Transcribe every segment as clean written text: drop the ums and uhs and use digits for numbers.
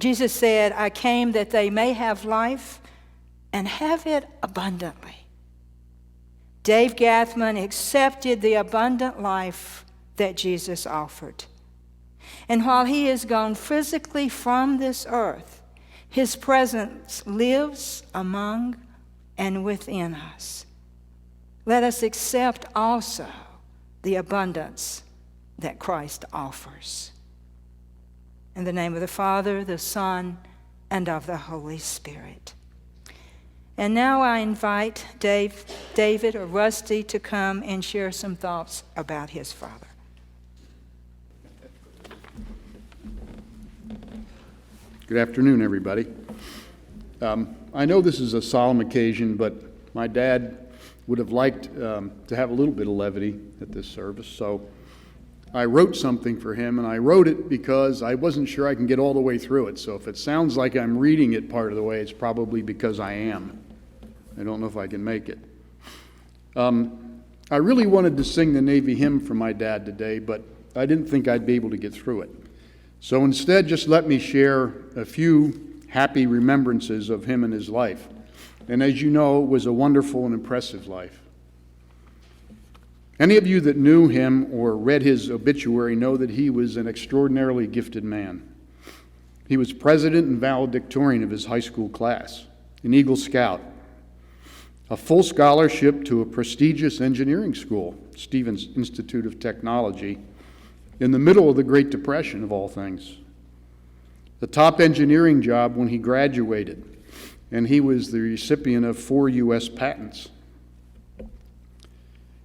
Jesus said, I came that they may have life and have it abundantly. Dave Gathman accepted the abundant life that Jesus offered. And while he is gone physically from this earth, his presence lives among and within us. Let us accept also the abundance that Christ offers. In the name of the Father, the Son, and of the Holy Spirit. And now I invite David or Rusty to come and share some thoughts about his father. Good afternoon, everybody. I know this is a solemn occasion, but my dad would have liked to have a little bit of levity at this service, so I wrote something for him, and I wrote it because I wasn't sure I can get all the way through it. So if it sounds like I'm reading it part of the way, it's probably because I am. I don't know if I can make it. I really wanted to sing the Navy hymn for my dad today, but I didn't think I'd be able to get through it. So instead, just let me share a few happy remembrances of him and his life. And as you know, it was a wonderful and impressive life. Any of you that knew him or read his obituary know that he was an extraordinarily gifted man. He was president and valedictorian of his high school class, an Eagle Scout, a full scholarship to a prestigious engineering school, Stevens Institute of Technology, in the middle of the Great Depression of all things. The top engineering job when he graduated, and he was the recipient of 4 U.S. patents.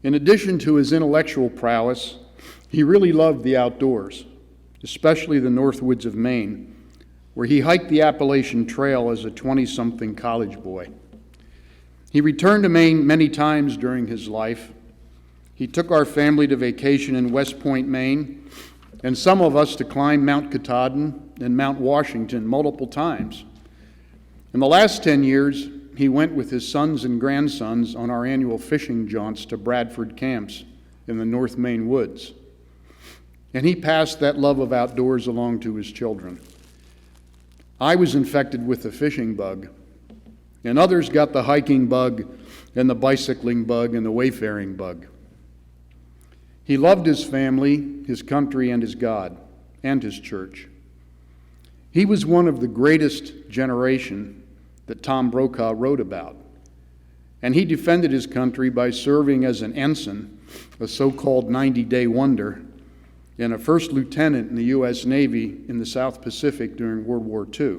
In addition to his intellectual prowess, he really loved the outdoors, especially the North Woods of Maine, where he hiked the Appalachian Trail as a 20-something college boy. He returned to Maine many times during his life. He took our family to vacation in West Point, Maine, and some of us to climb Mount Katahdin and Mount Washington multiple times. In the last 10 years, he went with his sons and grandsons on our annual fishing jaunts to Bradford camps in the North Maine woods. And he passed that love of outdoors along to his children. I was infected with the fishing bug, and others got the hiking bug and the bicycling bug and the wayfaring bug. He loved his family, his country, and his God, and his church. He was one of the greatest generation that Tom Brokaw wrote about. And he defended his country by serving as an ensign, a so-called 90-day wonder, and a first lieutenant in the U.S. Navy in the South Pacific during World War II.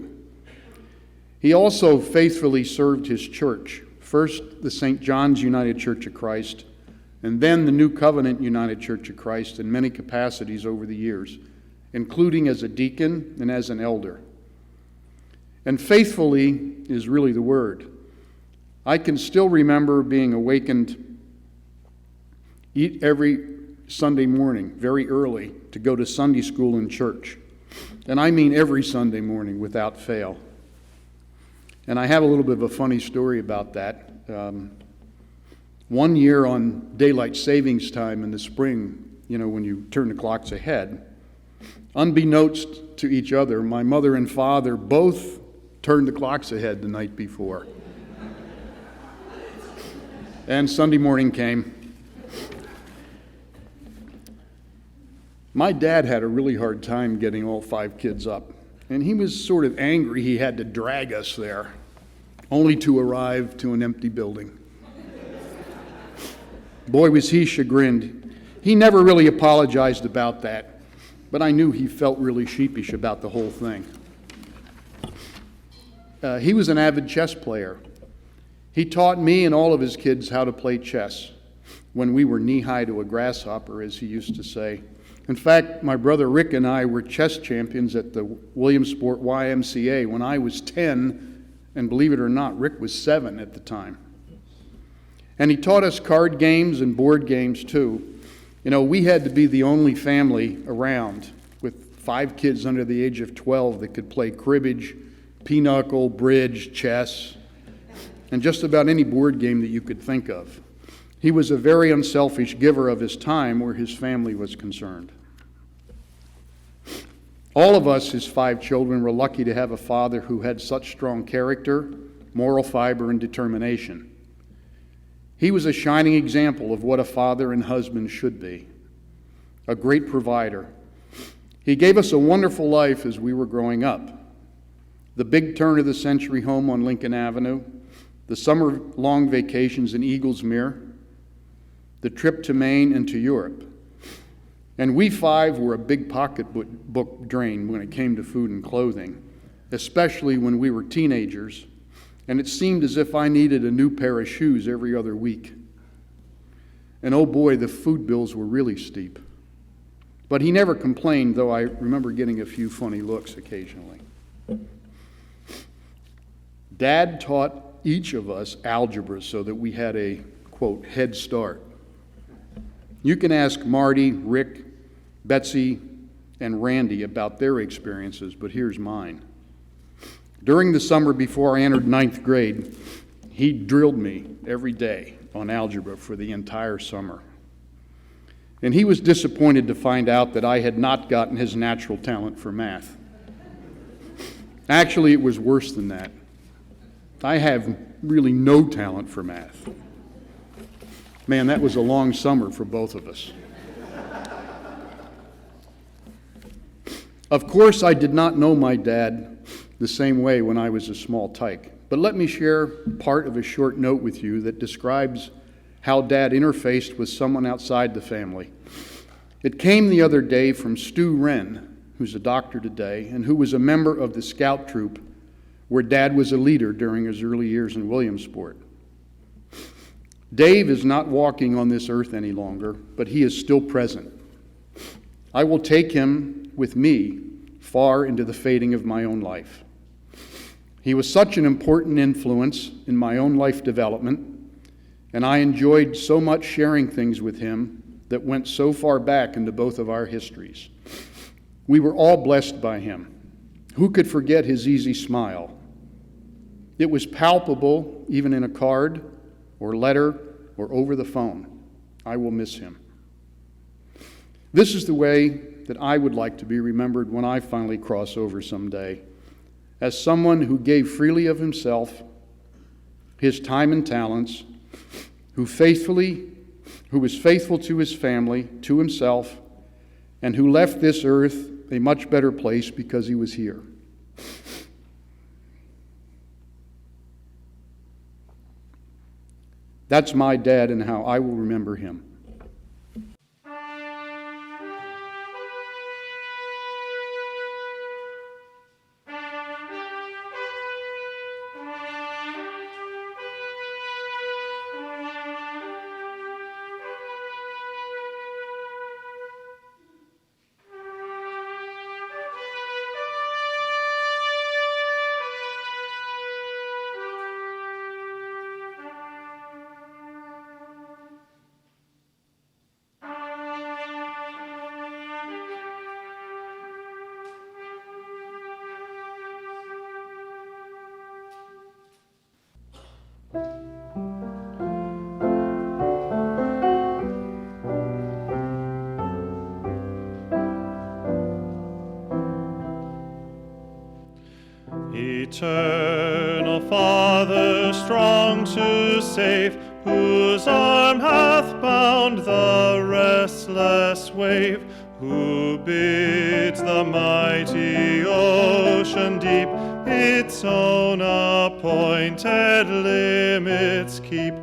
He also faithfully served his church, first the St. John's United Church of Christ, and then the New Covenant United Church of Christ in many capacities over the years, including as a deacon and as an elder. And faithfully is really the word. I can still remember being awakened every Sunday morning, very early, to go to Sunday school and church. And I mean every Sunday morning without fail. And I have a little bit of a funny story about that. One year on daylight savings time in the spring, when you turn the clocks ahead, unbeknownst to each other, my mother and father both turned the clocks ahead the night before. And Sunday morning came. My dad had a really hard time getting all 5 kids up, and he was sort of angry he had to drag us there, only to arrive to an empty building. Boy, was he chagrined. He never really apologized about that, but I knew he felt really sheepish about the whole thing. He was an avid chess player. He taught me and all of his kids how to play chess when we were knee-high to a grasshopper, as he used to say. In fact, my brother Rick and I were chess champions at the Williamsport YMCA when I was 10, and believe it or not, Rick was 7 at the time. And he taught us card games and board games too. We had to be the only family around with 5 kids under the age of 12 that could play cribbage, pinochle, bridge, chess, and just about any board game that you could think of. He was a very unselfish giver of his time where his family was concerned. All of us, his 5 children, were lucky to have a father who had such strong character, moral fiber, and determination. He was a shining example of what a father and husband should be, a great provider. He gave us a wonderful life as we were growing up. The big turn-of-the-century home on Lincoln Avenue, the summer-long vacations in Eaglesmere, the trip to Maine and to Europe. And we 5 were a big pocketbook drain when it came to food and clothing, especially when we were teenagers, and it seemed as if I needed a new pair of shoes every other week. And oh boy, the food bills were really steep. But he never complained, though I remember getting a few funny looks occasionally. Dad taught each of us algebra so that we had a, quote, head start. You can ask Marty, Rick, Betsy, and Randy about their experiences, but here's mine. During the summer before I entered 9th grade, he drilled me every day on algebra for the entire summer. And he was disappointed to find out that I had not gotten his natural talent for math. Actually, it was worse than that. I have really no talent for math. Man, that was a long summer for both of us. Of course, I did not know my dad the same way when I was a small tyke, but let me share part of a short note with you that describes how Dad interfaced with someone outside the family. It came the other day from Stu Wren, who's a doctor today, and who was a member of the scout troop where Dad was a leader during his early years in Williamsport. Dave is not walking on this earth any longer, but he is still present. I will take him with me far into the fading of my own life. He was such an important influence in my own life development, and I enjoyed so much sharing things with him that went so far back into both of our histories. We were all blessed by him. Who could forget his easy smile? It was palpable even in a card or letter or over the phone. I will miss him. This is the way that I would like to be remembered when I finally cross over someday, as someone who gave freely of himself, his time and talents, who was faithful to his family, to himself, and who left this earth a much better place because he was here. That's my dad and how I will remember him. Eternal Father, strong to save, whose arm hath bound the restless wave, who bids the mighty ocean deep its own appointed limits keep.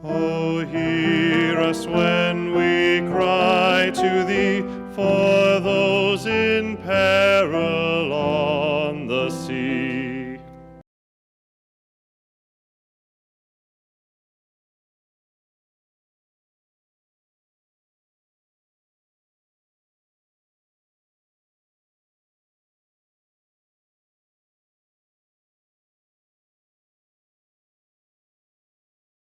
Oh, hear us when we cry to thee for those in peril